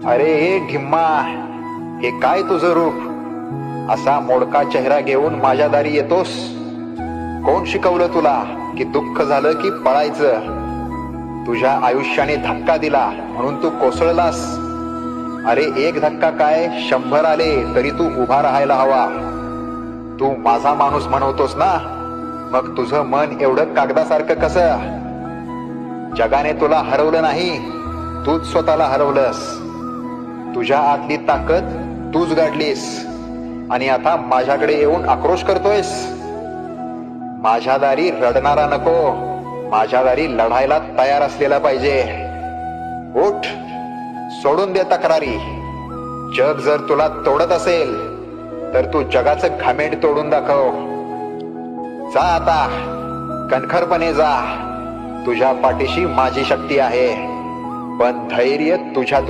अरे हे ढिम्मा, हे काय तुझं रूप? असा मोडका चेहरा घेऊन माझ्या दारी येतोस? कोण शिकवलं तुला की दुःख झालं की पळायचं? तुझ्या आयुष्याने धक्का दिला म्हणून तू कोसळलास. अरे एक धक्का काय, 100 आले तरी तू उभा राहायला हवा. तू माझा माणूस म्हणवतोस ना, मग तुझं मन एवढं कागदासारखं कसं? जगाने तुला हरवलं नाही, तूच स्वतःला हरवलंस. तुझ्या आतली ताकद तूच गाडलीस आणि आता माझ्याकडे येऊन आक्रोश करतोयस. माझ्या दारी रडणारा नको, माझ्या दारी लढायला तयार असलेला पाहिजे. उठ, सोडून दे तक्रारी. जग जर तुला तोडत असेल तर तू जगाचं घामेंड तोडून दाखव. जा आता, कणखरपणे जा. तुझ्या पाठीशी माझी शक्ती आहे, पण धैर्य तुझ्या